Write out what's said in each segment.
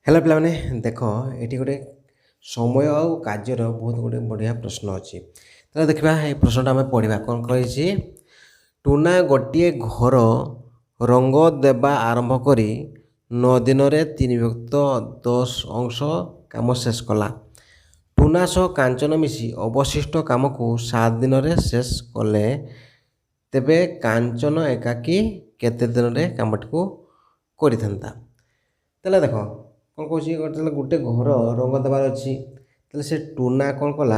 Hello पिलाने देख ये गोटे समय आउ कार्यर बहुत गोटे बढ़िया प्रश्न अच्छी तो देखा ये प्रश्नटा आम पढ़ा कौन कही टुना गोटे घर रंग देवा आरंभ करी 9 दिन तीन विभक्त 10 अंश काम शेष कला। टुना सह कांचन मिसी अवशिष्ट कम को 7 दिन शेष कले तेबे कांचन एकाकी केते दिन कामटी को करिथंता। तेल देख कौन कौन गोटे घर रंग देवार अच्छी से टुना कौन कला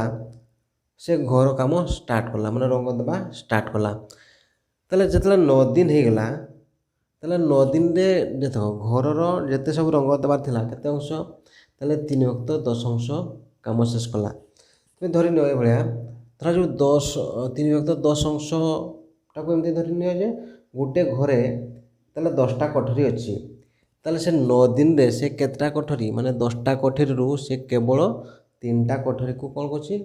से घर काम स्टार्ट कला माने रंग देवा स्टार्ट कला। तेल जो 9 दिन हो गला 9 दिन देख घर जिते सब रंग देवार थिला केते अंश तेल 3 वक्त 10 अंश काम शेष कला। तुम धरी नियो भाया धर जो 10 3 वक्त 10 अंश टाक एमती धरी नियो जे गोटे घरे तेल 10टा कोठरी अच्छी ताले से 9 दिन रे से केतटा कोठरी माने 10टा कोठरी रु से केवल 3टा कोठरी को कौन करछि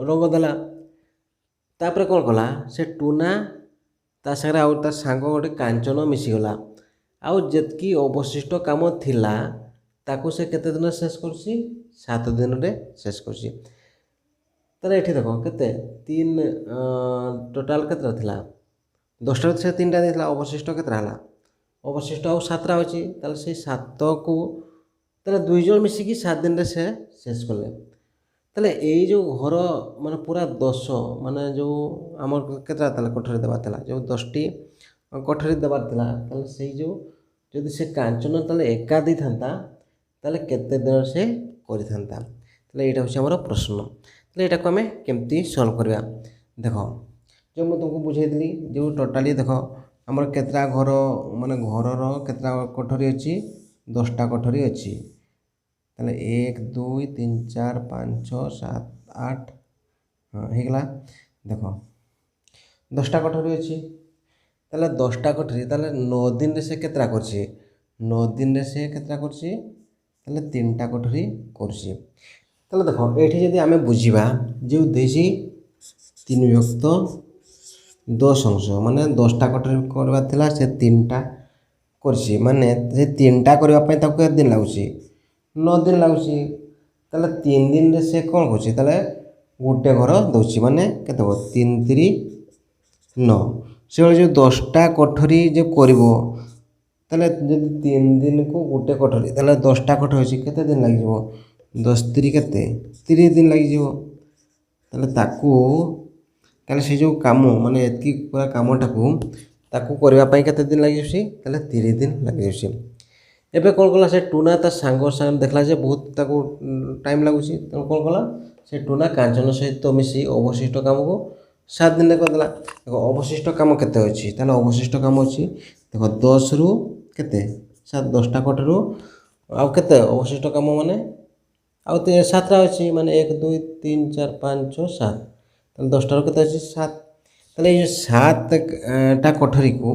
रंग देला। तापर कौन कला से टुना ता संगे आउ ता सांग गोटे कांचन मिसीगला आउ जेतकी अवशिष्ट काम थिला ताकू से केते दिन शेष करछि 7 दिन रे शेष करछि। ताले एठी देखो केते 3 टोटाल केतरा थिला 10टा से 3टा देला अवशिष्ट केतरा हला अवशिष्ट आउ 7टा अच्छी ताले से 7 को ताले 2 जन मिसिकी 7 दिन रे से शेष कले। ताले एई जो घर माने पूरा 10 माने जो आमर केतरा ताले कोठरी देबा तला जो 10टी कोठरी देबा तला ताले सेई जो जदि से कांचन ताले एका दी थांता ताले केते दिन से करि थांता। ताले एटा होछि हमर प्रश्न। ताले एटा को हमें केमती सॉल्व करबा देखो जो मैं तुमको बुझाई दिली जो टोटाली देखो आमर केतरा घर माने घरर केतरा कोठरी अच्छी 10टा कोठरी अच्छी ताले 1 2 3 4 5 6 7 8 हाँ होगला देख 10टा कोठरी अच्छी ताले 10टा कोठरी ताले 9 दिन रे से केतरा करछि 9 दिन रे से केतरा करछि ताले 3टा कोठरी करछि। ताले देखो एठी जदि आमे बुझिबा जो देसी 3 विभक्त 10 अंश माने 10टा कोठरी करबा थिला से 3टा करछि माने से 3टा करबा पय ताको केते दिन लागुछि 9 दिन लागुछि। ताले 3 दिन रे से कोन करछि ताले गोटे घर दउछि माने केते हो 3 3 9 से जो 10टा कोठरी जे करबो ताले जदि 3 दिन को गोटे कोठरी ताले 10टा कोठरी अछि केते दिन लागि जिवो 10 3 केते 30 दिन लागि जिवो। ताले ताकू ताले से जो काम माने एतकी पूरा कामटा को ताकू करबा पय केते दिन लागि जछि ताले 30 दिन लागि जछि। एबे कोन कला से टुना ता सांगो संग देखला जे बहुत ताकू टाइम लागुछि त कोन कला से टुना कांचन सहित मिसी अवशिष्ट काम को 7 दिन रे कर देला। देखो अवशिष्ट काम केते अछि ताले अवशिष्ट काम अछि देखो 10 रु केते 7 10टा कोठरी रु आ केते अवशिष्ट काम माने आ 7टा अछि माने 1 2 3 4 5 6 7 ताले 10टा केते अछि 7 ताले ये 7टा कोठरी को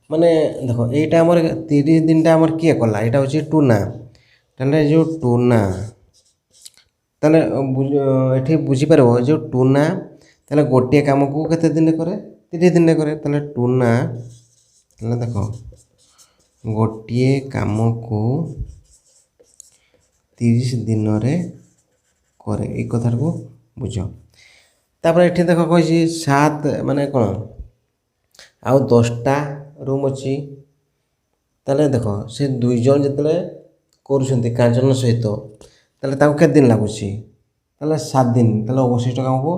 माने देखो एटा हमर 30 दिनटा हमर किए कला एटा होछि टुना ताले जो टुना ताले एठी बुझी परबो जो टुना ताले गोटे काम को केते दिन करे 30 दिन करे ताले टुना ताले देखो गोटे काम को 30 दिन रे करे ए कथा को बुझो। तापर एठी देखो कहिछि 7 माने कोन आउ 10टा रूम अछि ताले देखो से 2 जन जतले करूछंती कांचन सहित ताले ताको के दिन लागुछि ताले 7 दिन ताले अवशिष्ट काम को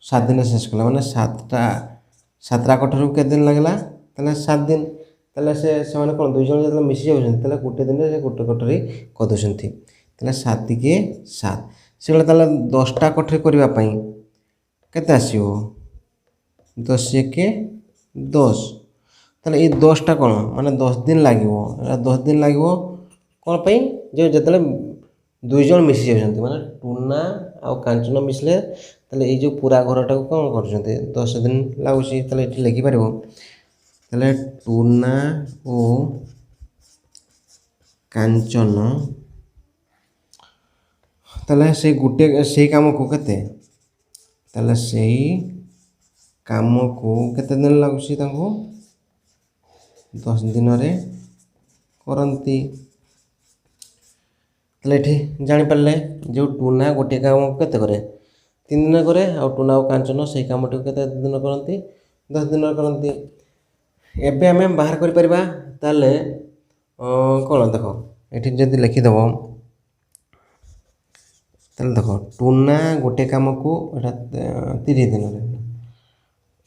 7 दिन शेष कला माने 7टा कोठरी के दिन लागला ताले 7 दिन ताले से माने कोन 2 जन जतले मिसि जाउछंती ताले गोटे दिन रे गोटे कोठरी क दोछंती ताले 7 के 7 से ताले 10टा कोठरी करबा पई केते आसीओ 10 के 10 ताले ए 10टा कोन माने 10 दिन लागिवो 10 दिन लागिवो कोन पई जे जतले 2 जन मिसि जाउछंती माने टुना आ कांचन मिसले ताले ए जो पूरा घरटा को कोन करछंती 10 दिन लागुछि ताले एठी लिखि परबो ताले टुना ओ कांचन ताले से गुटे से काम को केते ताले सेही काम को केते दिन लागुछि तांको 10 दिन रे करंती ତାହେଲେ ଏଠି ଜାଣିପାରିଲେ ଯେଉଁ ଟୁନା ଗୋଟିଏ କାମ କେତେ କରେ 3 ଦିନ କରେ, ଆଉ ଟୁନା ଆଉ କାଞ୍ଚନ ସେଇ କାମଟିକୁ କେତେ ଦିନ କରନ୍ତି 10 ଦିନ କରନ୍ତି। ଏବେ ଆମେ ବାହାର କରିପାରିବା ତାହେଲେ କ'ଣ ଦେଖ ଏଠି ଯଦି ଲେଖିଦେବ ତାହେଲେ ଦେଖ ଟୁନା ଗୋଟିଏ କାମକୁ ଏଇଟା 30 ଦିନରେ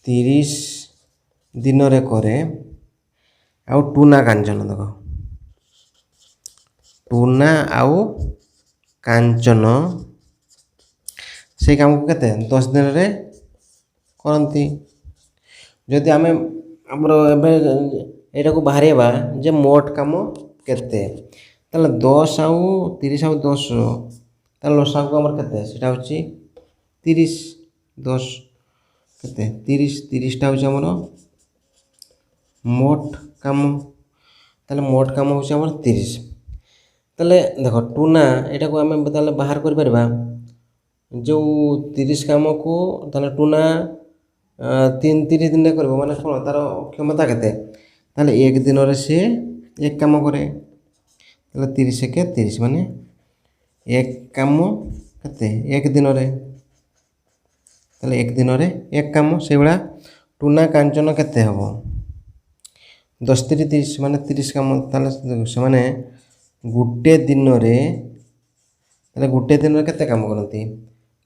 30 ଦିନରେ କରେ, ଆଉ ଟୁନା କାଞ୍ଚନ ଦେଖ ଟୁନା ଆଉ କାଞ୍ଚନ ସେଇ କାମକୁ କେତେ 10 ଦିନରେ କରନ୍ତି। ଯଦି ଆମେ ଆମର ଏବେ ଏଇଟାକୁ ବାହାରିବା ଯେ ମୋଟ କାମ କେତେ, ତାହେଲେ 10 ଆଉ 30 ଆଉ 10 ତାହେଲେ ଲସାଗୁ ଆମର କେତେ ସେଇଟା ହେଉଛି 30 10 କେତେ 30ଟା ହେଉଛି ଆମର ମୋଟ କାମ। ତାହେଲେ ମୋଟ କାମ ହେଉଛି ଆମର 30। ତାହେଲେ ଦେଖ ଟୁନା ଏଇଟାକୁ ଆମେ ତାହେଲେ ବାହାର କରିପାରିବା ଯେଉଁ 30 କାମକୁ ତାହେଲେ ଟୁନା 30 ଦିନରେ କରିବ ମାନେ କ'ଣ ତା'ର କ୍ଷମତା କେତେ, ତାହେଲେ 1 ଦିନରେ ସିଏ 1 କାମ କରେ। ତାହେଲେ 30 ଏକେ 30 ମାନେ 1 କାମ କେତେ 1 ଦିନରେ, ତାହେଲେ 1 ଦିନରେ 1 କାମ। ସେଇଭଳିଆ ଟୁନା କାଞ୍ଚନ କେତେ ହେବ 10 3 30 ମାନେ 30 କାମ। ତାହେଲେ ସେମାନେ ଗୋଟେ ଦିନରେ କେତେ କାମ କରନ୍ତି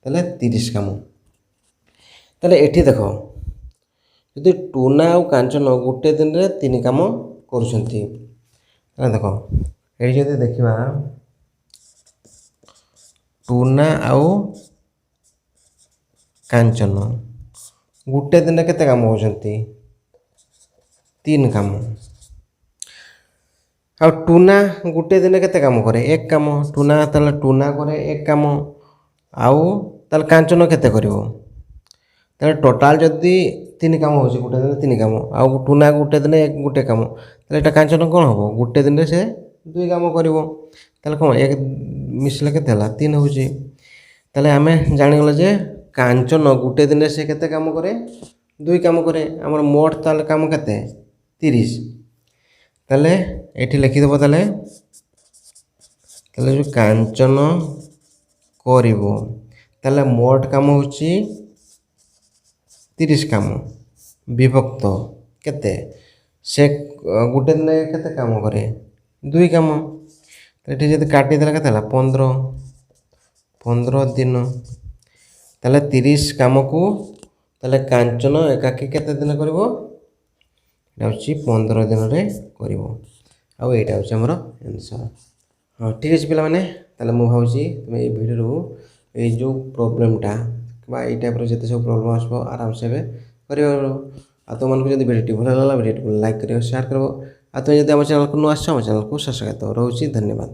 ତାହେଲେ 30 କାମ। ତାହେଲେ ଏଠି ଦେଖ ଯଦି ଟୁନା ଆଉ କାଞ୍ଚନ ଗୋଟେ ଦିନରେ 3 କାମ କରୁଛନ୍ତି, ତାହେଲେ ଦେଖ ଏଠି ଯଦି ଦେଖିବା ଟୁନା ଆଉ କାଞ୍ଚନ ଗୋଟେ ଦିନରେ କେତେ କାମ କରୁଛନ୍ତି 3 କାମ, ଆଉ ଟୁନା ଗୋଟେ ଦିନରେ କେତେ କାମ କରେ 1 କାମ। ଟୁନା ତାହେଲେ ଟୁନା କରେ 1 କାମ, ଆଉ ତାହେଲେ କାଞ୍ଚନ କେତେ କରିବ, ତାହେଲେ ଟୋଟାଲ୍ ଯଦି 3 କାମ ହେଉଛି ଗୋଟେ ଦିନରେ 3 କାମ, ଆଉ ଟୁନା ଗୋଟେ ଦିନେ ଗୋଟେ କାମ, ତାହେଲେ ଏଇଟା କାଞ୍ଚନ କ'ଣ ହେବ ଗୋଟେ ଦିନରେ ସେ 2 କାମ କରିବ। ତାହେଲେ କ'ଣ 1 ମିଶିଲେ କେତେ ହେଲା 3 ହେଉଛି। ତାହେଲେ ଆମେ ଜାଣିଗଲେ ଯେ କାଞ୍ଚନ ଗୋଟେ ଦିନରେ ସେ କେତେ କାମ କରେ 2 କାମ କରେ। ଆମର ମୋଟ ତାହେଲେ କାମ କେତେ 30। ତାହେଲେ ଏଠି ଲେଖିଦେବ ତାହେଲେ ଯେଉଁ କାଞ୍ଚନ କରିବ ତାହେଲେ ମୋଟ କାମ ହେଉଛି 30 କାମ ବିଭକ୍ତ କେତେ ସେ ଗୋଟେ ଦିନରେ କେତେ କାମ କରେ 2 କାମ। ଏଠି ଯଦି କାଟିଦେଲେ କେତେ ହେଲା 15 ଦିନ। ତାହେଲେ 30 କାମକୁ ତାହେଲେ କାଞ୍ଚନ ଏକାକି କେତେ ଦିନ କରିବ, ଏଇଟା ହେଉଛି 15 ଦିନରେ କରିବ। ଆଉ ଏଇଟା ହେଉଛି ଆମର ଆନ୍ସର୍। ହଁ ଠିକ୍ ଅଛି ପିଲାମାନେ, ତାହେଲେ ମୁଁ ଭାବୁଛି ତୁମେ ଏଇ ଭିଡ଼ିଓରୁ ଏଇ ଯେଉଁ ପ୍ରୋବ୍ଲେମ୍ଟା କିମ୍ବା ଏଇ ଟାଇପ୍ର ଯେତେ ସବୁ ପ୍ରୋବ୍ଲେମ୍ ଆସିବ ଆରାମସେ ଏବେ କରିପାରିବ। ଆଉ ତୁମମାନଙ୍କୁ ଯଦି ଭିଡ଼ିଓଟି ଭଲ ଲାଗିଲା ଭିଡ଼ିଓଟିକୁ ଲାଇକ୍ କରିବ, ସେୟାର କରିବ। ଆଉ ତୁମେ ଯଦି ଆମ ଚ୍ୟାନେଲକୁ ନୂଆ ଆସିଛ ଆମ ଚ୍ୟାନେଲକୁ ସବସ୍କ୍ରାଇବ୍ କରିବ। ରହୁଛି ଧନ୍ୟବାଦ।